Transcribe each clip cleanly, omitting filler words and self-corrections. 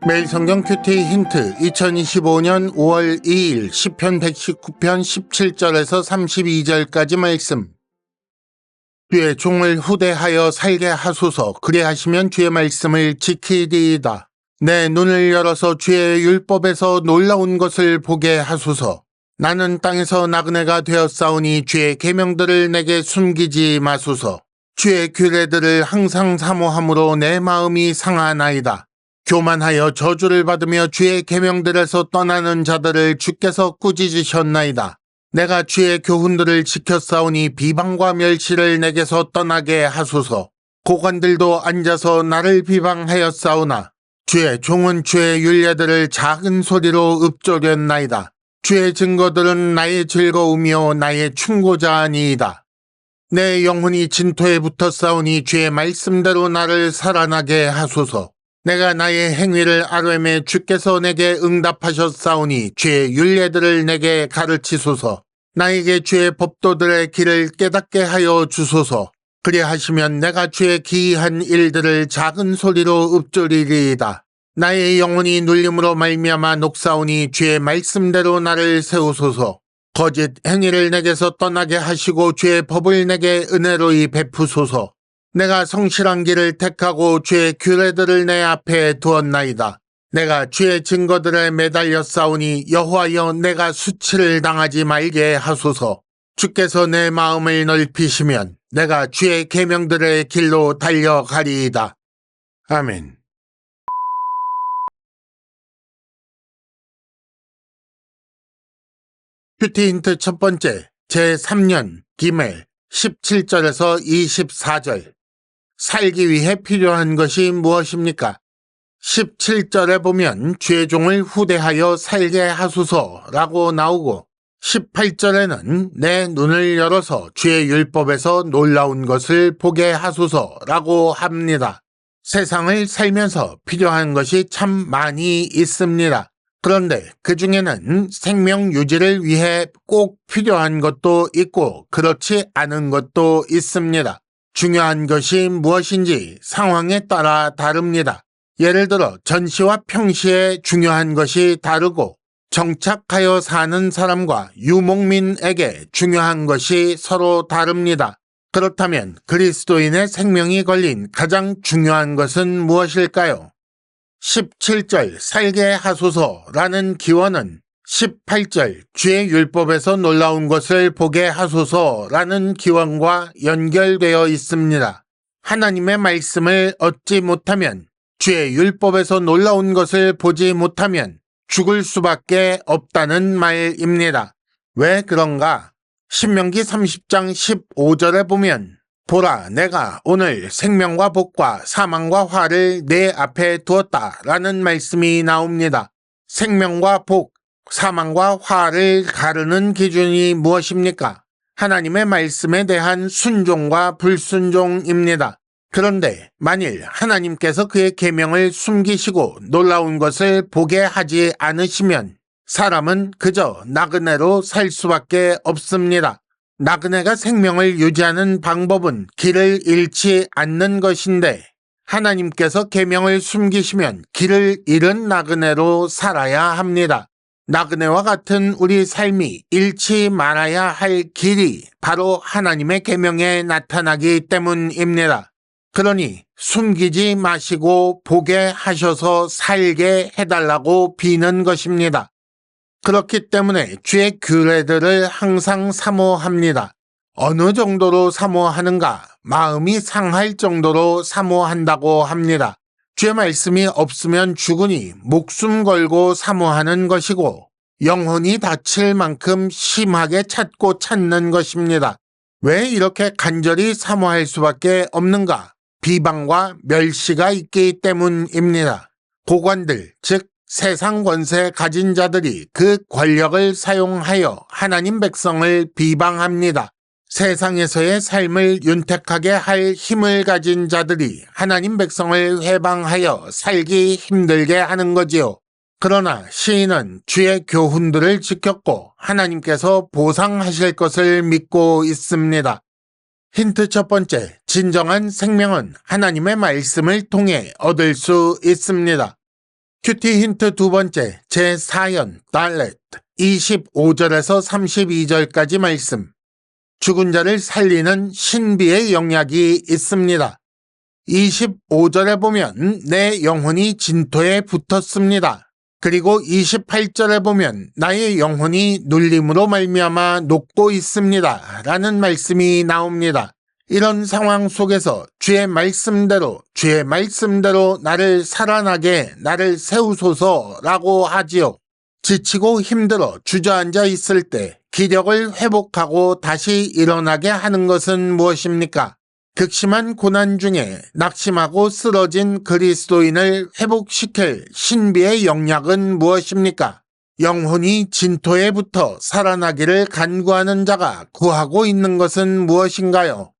매일 성경 큐티 힌트 2025년 5월 2일 시편 119편 17절에서 32절까지 말씀. 주의 종을 후대하여 살게 하소서. 그리하시면 주의 말씀을 지키리이다. 내 눈을 열어서 주의 율법에서 놀라운 것을 보게 하소서. 나는 땅에서 나그네가 되었사오니 주의 계명들을 내게 숨기지 마소서. 주의 규례들을 항상 사모함으로 내 마음이 상하나이다. 교만하여 저주를 받으며 주의 계명들에서 떠나는 자들을 주께서 꾸짖으셨나이다. 내가 주의 교훈들을 지켰사오니 비방과 멸시를 내게서 떠나게 하소서. 고관들도 앉아서 나를 비방하였사오나 주의 종은 주의 율례들을 작은 소리로 읊조렸나이다. 주의 증거들은 나의 즐거움이요 나의 충고자니이다. 내 영혼이 진토에 붙었사오니 주의 말씀대로 나를 살아나게 하소서. 내가 나의 행위를 아뢰매 주께서 내게 응답하셨사오니 주의 율례들을 내게 가르치소서. 나에게 주의 법도들의 길을 깨닫게 하여 주소서. 그리하시면 내가 주의 기이한 일들을 작은 소리로 읊조리리이다. 나의 영혼이 눌림으로 말미암아 녹사오니 주의 말씀대로 나를 세우소서. 거짓 행위를 내게서 떠나게 하시고 주의 법을 내게 은혜로이 베푸소서. 내가 성실한 길을 택하고 주의 규례들을 내 앞에 두었나이다. 내가 주의 증거들에 매달려 싸우니 여호와여 내가 수치를 당하지 말게 하소서. 주께서 내 마음을 넓히시면 내가 주의 계명들의 길로 달려가리이다. 아멘. 큐티 힌트 첫 번째, 제3년 기멜 17절에서 24절. 살기 위해 필요한 것이 무엇입니까? 17절에 보면 주의 종을 후대하여 살게 하소서라고 나오고 18절에는 내 눈을 열어서 주의 율법에서 놀라운 것을 보게 하소서라고 합니다. 세상을 살면서 필요한 것이 참 많이 있습니다. 그런데 그 중에는 생명 유지를 위해 꼭 필요한 것도 있고 그렇지 않은 것도 있습니다. 중요한 것이 무엇인지 상황에 따라 다릅니다. 예를 들어 전시와 평시에 중요한 것이 다르고 정착하여 사는 사람과 유목민에게 중요한 것이 서로 다릅니다. 그렇다면 그리스도인의 생명이 걸린 가장 중요한 것은 무엇일까요? 17절 살게 하소서라는 기원은 18절 주의 율법에서 놀라운 것을 보게 하소서라는 기원과 연결되어 있습니다. 하나님의 말씀을 얻지 못하면 주의 율법에서 놀라운 것을 보지 못하면 죽을 수밖에 없다는 말입니다. 왜 그런가? 신명기 30장 15절에 보면 보라 내가 오늘 생명과 복과 사망과 화를 내 앞에 두었다라는 말씀이 나옵니다. 생명과 복, 사망과 화를 가르는 기준이 무엇입니까? 하나님의 말씀에 대한 순종과 불순종입니다. 그런데 만일 하나님께서 그의 계명을 숨기시고 놀라운 것을 보게 하지 않으시면 사람은 그저 나그네로 살 수밖에 없습니다. 나그네가 생명을 유지하는 방법은 길을 잃지 않는 것인데 하나님께서 계명을 숨기시면 길을 잃은 나그네로 살아야 합니다. 나그네와 같은 우리 삶이 잃지 말아야 할 길이 바로 하나님의 계명에 나타나기 때문입니다. 그러니 숨기지 마시고 보게 하셔서 살게 해달라고 비는 것입니다. 그렇기 때문에 주의 규례들을 항상 사모합니다. 어느 정도로 사모하는가? 마음이 상할 정도로 사모한다고 합니다. 주의 말씀이 없으면 죽으니 목숨 걸고 사모하는 것이고 영혼이 다칠 만큼 심하게 찾고 찾는 것입니다. 왜 이렇게 간절히 사모할 수밖에 없는가? 비방과 멸시가 있기 때문입니다. 고관들, 즉 세상 권세 가진 자들이 그 권력을 사용하여 하나님 백성을 비방합니다. 세상에서의 삶을 윤택하게 할 힘을 가진 자들이 하나님 백성을 해방하여 살기 힘들게 하는 거지요. 그러나 시인은 주의 교훈들을 지켰고 하나님께서 보상하실 것을 믿고 있습니다. 힌트 첫 번째, 진정한 생명은 하나님의 말씀을 통해 얻을 수 있습니다. 큐티 힌트 두 번째, 제4연 달렛 25절에서 32절까지 말씀. 죽은 자를 살리는 신비의 영약이 있습니다. 25절에 보면 내 영혼이 진토에 붙었습니다. 그리고 28절에 보면 나의 영혼이 눌림으로 말미암아 녹고 있습니다. 라는 말씀이 나옵니다. 이런 상황 속에서 주의 말씀대로 나를 살아나게 나를 세우소서라고 하지요. 지치고 힘들어 주저앉아 있을 때 기력을 회복하고 다시 일어나게 하는 것은 무엇입니까? 극심한 고난 중에 낙심하고 쓰러진 그리스도인을 회복시킬 신비의 영약은 무엇입니까? 영혼이 진토에 붙어 살아나기를 간구하는 자가 구하고 있는 것은 무엇인가요?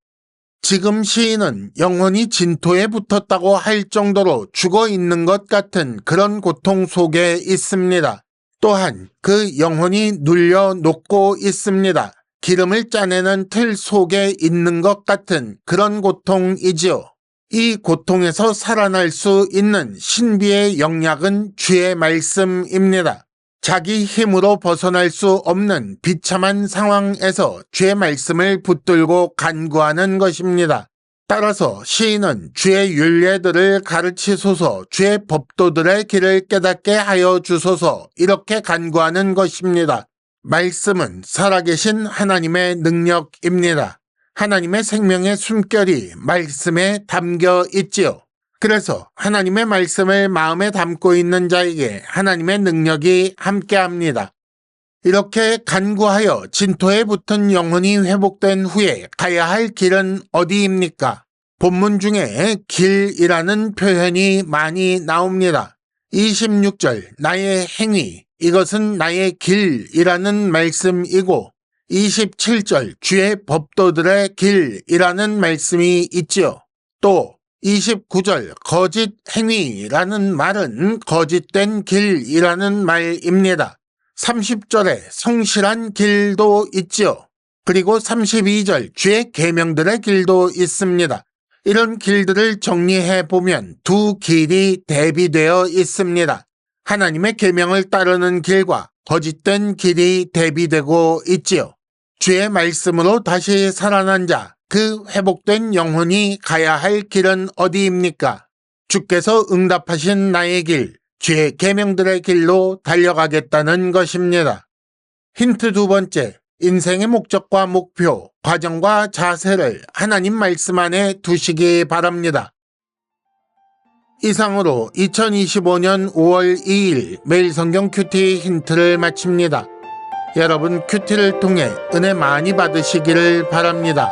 지금 시인은 영혼이 진토에 붙었다고 할 정도로 죽어 있는 것 같은 그런 고통 속에 있습니다. 또한 그 영혼이 눌려 녹고 있습니다. 기름을 짜내는 틀 속에 있는 것 같은 그런 고통이지요. 이 고통에서 살아날 수 있는 신비의 영약은 주의 말씀입니다. 자기 힘으로 벗어날 수 없는 비참한 상황에서 주의 말씀을 붙들고 간구하는 것입니다. 따라서 시인은 주의 율례들을 가르치소서, 주의 법도들의 길을 깨닫게 하여 주소서 이렇게 간구하는 것입니다. 말씀은 살아계신 하나님의 능력입니다. 하나님의 생명의 숨결이 말씀에 담겨 있지요. 그래서 하나님의 말씀을 마음에 담고 있는 자에게 하나님의 능력이 함께합니다. 이렇게 간구하여 진토에 붙은 영혼이 회복된 후에 가야 할 길은 어디입니까? 본문 중에 길이라는 표현이 많이 나옵니다. 26절 나의 행위, 이것은 나의 길이라는 말씀이고 27절 주의 법도들의 길이라는 말씀이 있지요. 또 29절 거짓 행위라는 말은 거짓된 길이라는 말입니다. 30절에 성실한 길도 있지요. 그리고 32절 주의 계명들의 길도 있습니다. 이런 길들을 정리해 보면 두 길이 대비되어 있습니다. 하나님의 계명을 따르는 길과 거짓된 길이 대비되고 있지요. 주의 말씀으로 다시 살아난 자, 그 회복된 영혼이 가야 할 길은 어디입니까? 주께서 응답하신 나의 길, 주의 계명들의 길로 달려가겠다는 것입니다. 힌트 두 번째, 인생의 목적과 목표, 과정과 자세를 하나님 말씀 안에 두시기 바랍니다. 이상으로 2025년 5월 2일 매일 성경 큐티 힌트를 마칩니다. 여러분 큐티를 통해 은혜 많이 받으시기를 바랍니다.